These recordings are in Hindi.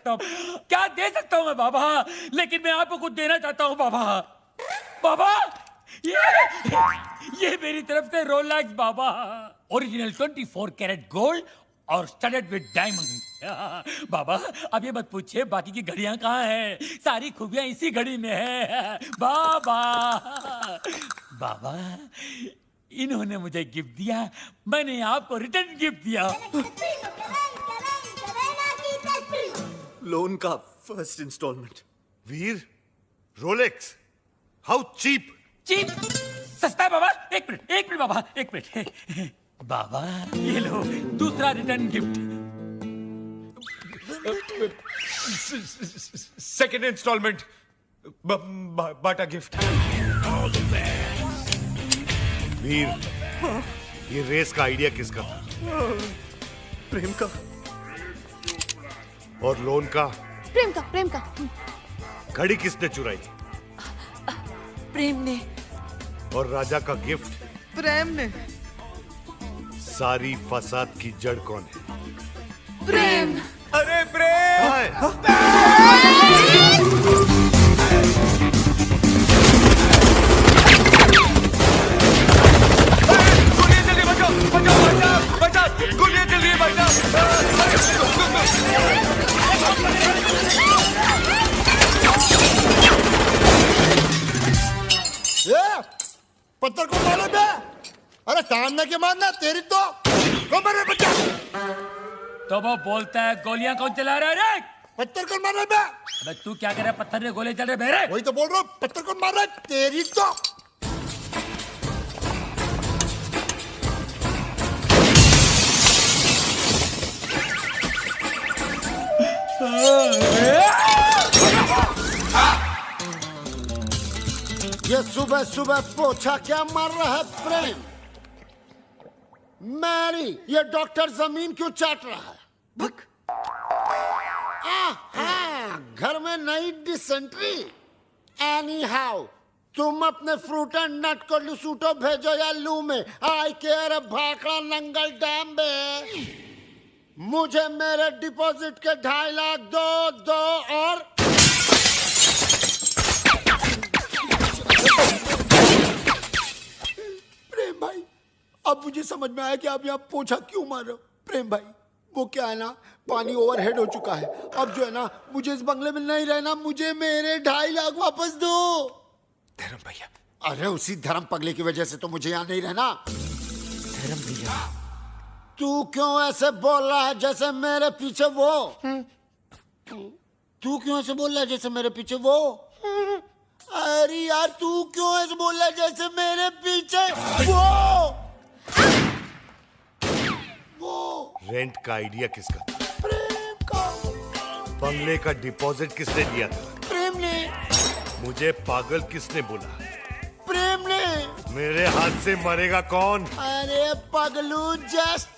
सकता हूँ, क्या दे सकता हूँ मैं बाबा? लेकिन मैं आपको कुछ देना चाहता हूँ बाबा। बाबा ये मेरी तरफ से रोलेक्स बाबा, ओरिजिनल 24 कैरेट गोल्ड और स्टडेड विद डायमंड। बाबा अब ये मत पूछिए बाकी की घड़ियां कहाँ हैं, सारी खूबियां इसी घड़ी में है बाबा। बाबा इन्होंने मुझे गिफ्ट दिया, मैंने आपको रिटर्न गिफ्ट दिया। लोन का first instalment. Veer, Rolex, how cheap. Cheap? सस्ता है बाबा। एक मिनट बाबा, एक मिनट। बाबा ये लो दूसरा रिटर्न गिफ्ट। सेकेंड इंस्टॉलमेंट, बाटा गिफ्ट। वीर, ये रेस का आइडिया किसका था? प्रेम का। और लोन का? प्रेम का। घड़ी किसने चुराई? प्रेम ने। और राजा का गिफ्ट? प्रेम ने। सारी फसाद की जड़ कौन है? प्रेम। अरे प्रेम! गोलियां जल्दी बचाओ! गोलियां जल्दी बचाओ! पत्थर को मारो बे! अरे सामने के मारना तेरी तो मारे बच्चा। तो वो बोलता है गोलियां कौन चला रहा है रे? पत्थर को मार रहा बे। अबे तू क्या कर रहा है? पत्थर ने गोले चल रहे बेरे। वही तो बोल रहा हूँ, पत्थर को मार रहा है तेरी तो। ये सुबह सुबह पोछा क्या मार रहा है प्रेम? मैरी, ये डॉक्टर जमीन क्यों चाट रहा है? भक। घर में नई डिसेंट्री। एनी हाउ तुम अपने फ्रूट एंड नट को लुसूटो भेजो या लू में। आई केयर भाखड़ा नंगल डैम बे। मुझे मेरे डिपॉजिट के 2.5 लाख दो और प्रेम भाई, अब मुझे समझ में आया कि आप यहाँ पोछा क्यों मार रहे हो। प्रेम भाई वो क्या है ना, पानी ओवरहेड हो चुका है। अब जो है ना, मुझे इस बंगले में नहीं रहना, मुझे मेरे 2.5 लाख वापस दो। धर्म भैया। अरे उसी धर्म पगले की वजह से तो मुझे यहाँ नहीं रहना। धर्म भैया। तू क्यों ऐसे बोल रहा है जैसे मेरे पीछे वो? तू क्यों ऐसे बोल रहा है जैसे मेरे पीछे वो? अरे यार तू क्यों ऐसे बोल रहा है जैसे मेरे पीछे वो? रेंट का आइडिया किसका था? प्रेम का। बंगले का डिपॉजिट किसने दिया था? प्रेम ने। मुझे पागल किसने बोला? प्रेम ने। मेरे हाथ से मरेगा कौन? अरे पगलू जस्ट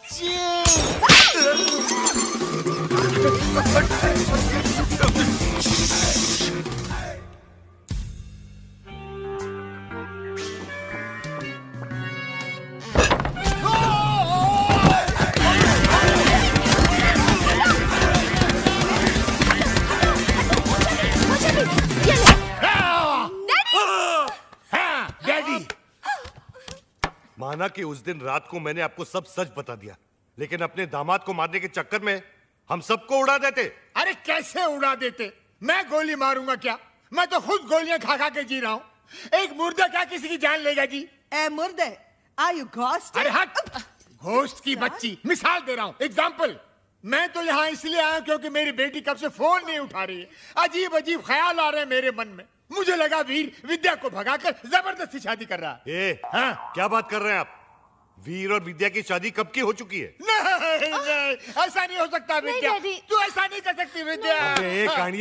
माना कि उस दिन रात को मैंने आपको सब सच बता दिया, लेकिन अपने दामाद को मारने के चक्कर में हम सबको उड़ा देते। अरे कैसे उड़ा देते? मैं गोली मारूंगा क्या? मैं तो खुद गोलियां खा खा के जी रहा हूँ। एक मुर्दा क्या किसी की जान लेगा जी? ए मुर्दे, आर यू घोस्ट? अरे हट! घोस्ट की बच्ची, मिसाल दे रहा हूँ, एग्जाम्पल। मैं तो यहाँ इसलिए आया क्योंकि मेरी बेटी कब से फोन नहीं उठा रही है। अजीब अजीब ख्याल आ रहे हैं मेरे मन में। मुझे लगा वीर विद्या को भगाकर जबरदस्ती शादी कर रहा है। हाँ? क्या बात कर रहे हैं आप? वीर और विद्या की शादी कब की हो चुकी है? नहीं, ऐसा नहीं हो सकता विद्या। तू ऐसा नहीं कर सकती विद्या। ये कहानी,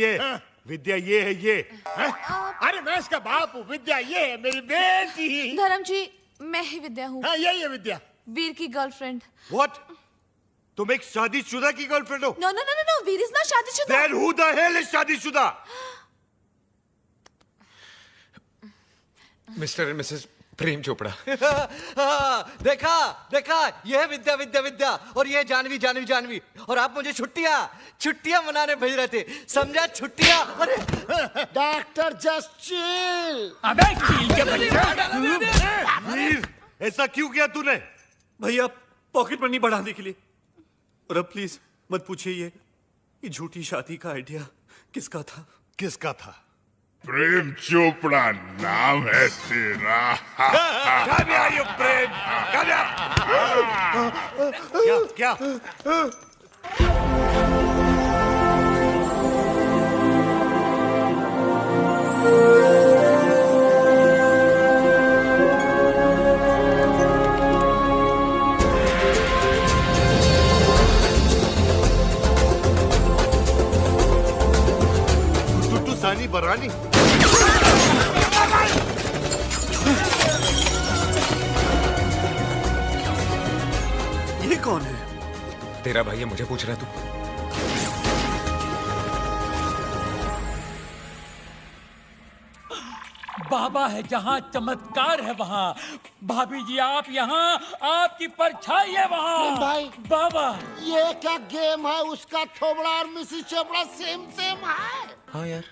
विद्या ये है ये। अरे मैं इसका बाप हूँ, विद्या ये है मेरी बेटी। धर्म जी, मैं ही विद्या हूँ। हाँ यही है विद्या, वीर की गर्लफ्रेंड। What? तुम एक शादीशुदा की गर्लफ्रेंड हो? No, no, no, no, no. Veer is not शादीशुदा। Then who the hell is शादीशुदा? Mister and Mrs Prem Chopra. देखा देखा, ये है विद्या विद्या विद्या, और ये है जानवी जानवी जानवी, और आप मुझे छुट्टियां मनाने भेज रहे थे, समझा? छुट्टियां। अरे डॉक्टर जस्ट चिल। अबे चील के बच्चा। वीर, ऐसा क्यों किया तूने? भैया पॉकेट मनी बढ़ाने के लिए। और अब प्लीज मत पूछिए ये झूठी शादी का आइडिया किसका था? किसका था? प्रेम चोपड़ा नाम है तेरा। प्रेम क्या क्या? टुटू सानी बरानी। ये कौन है? तेरा भाई है, मुझे पूछ रहा तू? बाबा है जहाँ चमत्कार है वहाँ। भाभी जी आप यहाँ, आपकी परछाई है वहाँ। भाई बाबा ये क्या गेम है? उसका थोबड़ा और मिसिस चोपड़ा सेम सेम है। हाँ यार,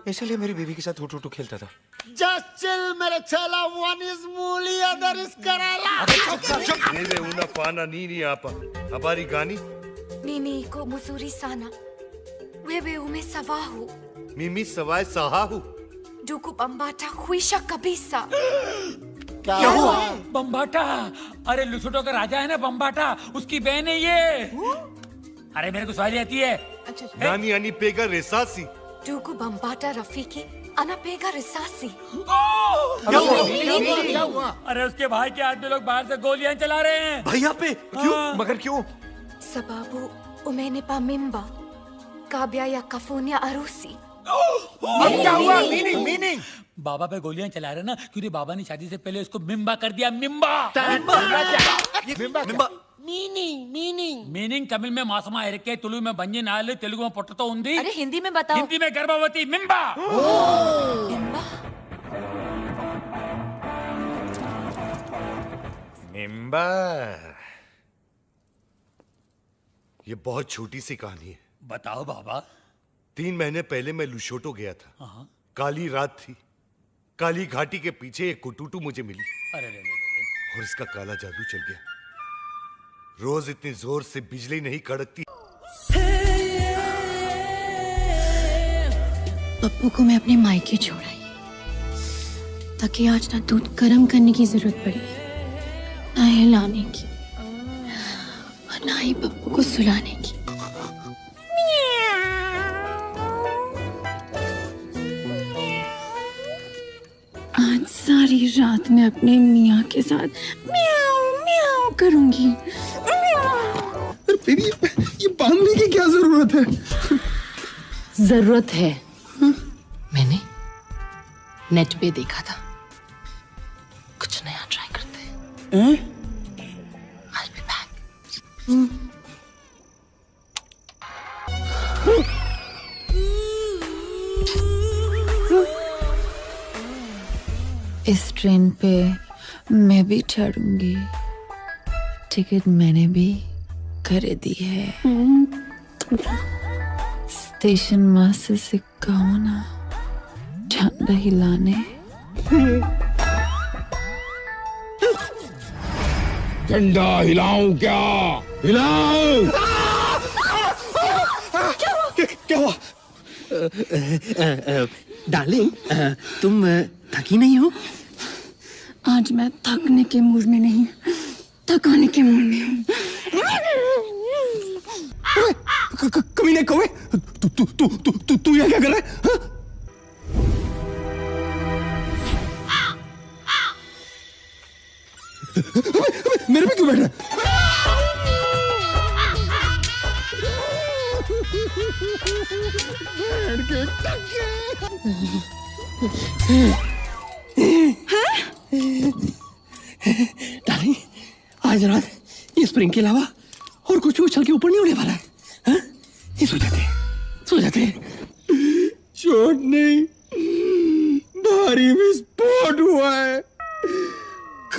इसलिए मेरी बीवी के साथ टू खेलता था। जस्ट चिल मेरे चेला, वन इज मूली अदर इज कराला। Nene unafana nini hapa? Habari gani? Mimi iko mzuri sana. Wewe umesahau. Mimi sawai sahahu. Ndugu Bambata huisha kabisa. क्या हुआ? बम्बाटा, अरे लुसुटो का राजा है ना बम्बाटा, उसकी बहन है ये। अरे मेरे को सवाल आती है। Nani anipega risasi? Ndugu Bambata rafiki anapiga risasi. क्या हुआ? अरे उसके भाई के आदमी लोग बाहर से गोलियां चला रहे हैं। भैया पे क्यों? मगर क्यों? Sababu umenipa mimba kabla ya kufanya harusi. अब क्या हुआ? मीनिंग बाबा पे गोलियां चला रहे ना, क्योंकि बाबा ने शादी से पहले उसको मिम्बा कर दिया। मिम्बा मीनिंग तमिल में मासमा इरके, तुलु में बंजी नाले, तेलुगु में पोटतो उंदी। अरे हिंदी में बताओ। हिंदी में गर्भवती मिम्बा। मिम्बा? मिम्बर। ये बहुत छोटी सी कहानी है। बताओ बाबा। 3 महीने पहले मैं लुशोटो गया था। काली रात थी। काली घाटी के पीछे एक कुटुटू मुझे मिली। अरे और इसका काला जादू चल गया। रोज इतनी जोर से बिजली नहीं कड़कती। पप्पू को मैं अपने मायके छोड़ आई ताकि आज ना दूध गर्म करने की जरूरत पड़ी, ना हिलाने की, और ना ही पप्पू को सुलाने की। आज सारी रात मैं अपने मियाँ के साथ म्याऊ म्याऊ करूंगी। अरे ये बांधने की क्या जरूरत है? जरूरत है। मैंने नेट पे देखा था, कुछ नया ट्राई करते हैं। I'll be back. इस ट्रेन पे मैं भी चढ़ूंगी। टिकट मैंने भी खरीदी है। स्टेशन मास्टर से कहो ना झंडा हिलाने। झंडा हिलाऊं क्या? हिलाऊं? क्या हुआ? डार्लिंग, तुम थकी नहीं हो? आज मैं थकने के मूड में नहीं, थकाने के मूड में हूँ। कमीने कौवे, तू यहाँ क्या कर रहा है? मेरे पे क्यों बैठ रहा डार्लिंग, आज रात ये स्प्रिंग के अलावा और कुछ उछल के ऊपर नहीं उड़ने वाला है। हाँ? ये सो जाते चोट नहीं, भारी विस्फोट हुआ है।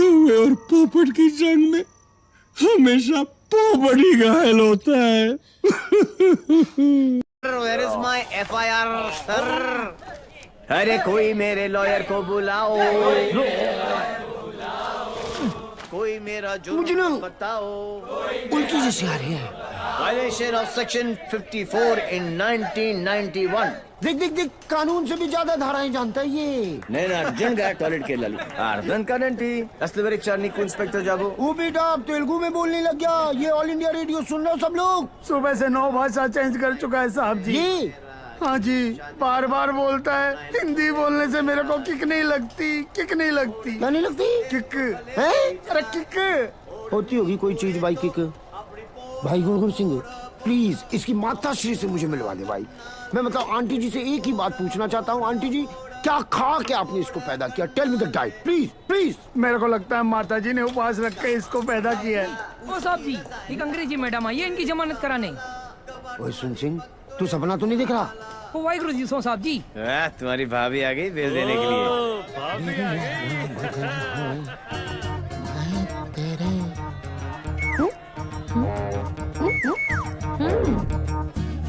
कौवे और पोपट की जंग में हमेशा पोपट ही घायल होता है। Where is my FIR, sir? अरे कोई मेरे लॉयर को बुलाओ। कोई मेरा जुर्म बताओ। उल्टी जैसी आ रही है। Violation of section 54 in 1991. देख देख देख, कानून से भी ज्यादा धाराएं जानता है ये। నేను అర్జెంట్గా టాయిలెట్ కి వెళ్ళాలి అర్థం కాదండి అసలు వేరే चार నీకు ఇన్స్పెక్టర్ जाबो वो बेटा आप तेलुगु में बोलने लग गया। ये ऑल इंडिया रेडियो सुन रहे हो सब लोग? सुबह से 9 भाषा चेंज कर चुका है साहब जी। ये हाँ जी, बार बार बोलता है। हिंदी बोलने से मेरे को किक नहीं लगती, किक नहीं लगती। क्या नहीं लगती? किक है? अरे किक होती होगी कोई चीज भाई किक। भाई गुरगुर सिंह प्लीज इसकी माता श्री से मुझे मिलवा दे भाई। मैं मतलब आंटी जी से एक ही बात पूछना चाहता हूँ। आंटी जी क्या खा के आपने इसको पैदा किया? Tell me the diet please please. मेरे को लगता है माता जी ने उपवास रख के इसको पैदा किया है। ओ साहब जी, एक अंग्रेजी मैडम आई है इनकी जमानत कराने। ओए सुन सिंह, तू सपना तो नहीं देख रहा? ओ वाहिगुरु जी, सो साहब जी। तुम्हारी भाभी आ गई बिल देने के लिए।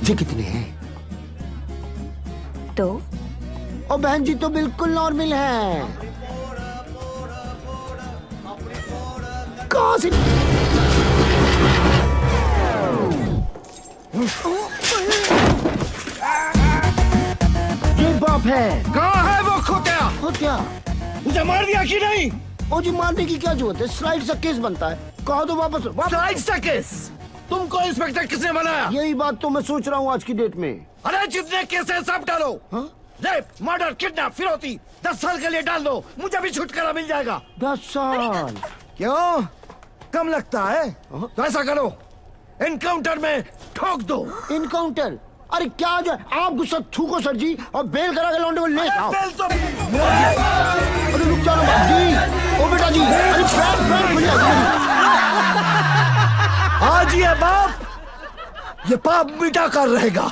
ये कितने हैं? तो और बहन जी तो बिल्कुल नॉर्मल है। कहाँ से? ये बाप है। कहाँ है वो खोतिया? खोतिया उसे मार दिया कि नहीं? ओ जी मारने की क्या जरूरत है? स्लाइड सा केस बनता है। कहा तो वापस स्लाइड सा केस? तुमको इंस्पेक्टर किसने बनाया? यही बात तो मैं सोच रहा हूँ आज की डेट में। अरे जितने केस है सब डालो। रेप, मर्डर, किडनैप, फिरौती 10 साल के लिए डाल दो। मुझे भी छुटकारा मिल जाएगा। 10 साल? क्यों कम लगता है? तो ऐसा करो, एनकाउंटर में ठोक दो। एनकाउंटर? अरे क्या जो आप गुस्सा थूको सर जी और बेल करा के लौंडे को ले आओ। बेल तो अरे रुक जाओ बाप जी। ओ बेटा जी, अरे पैर खुल जाएगा। आज ये बाप ये पाप मिटा कर रहेगा।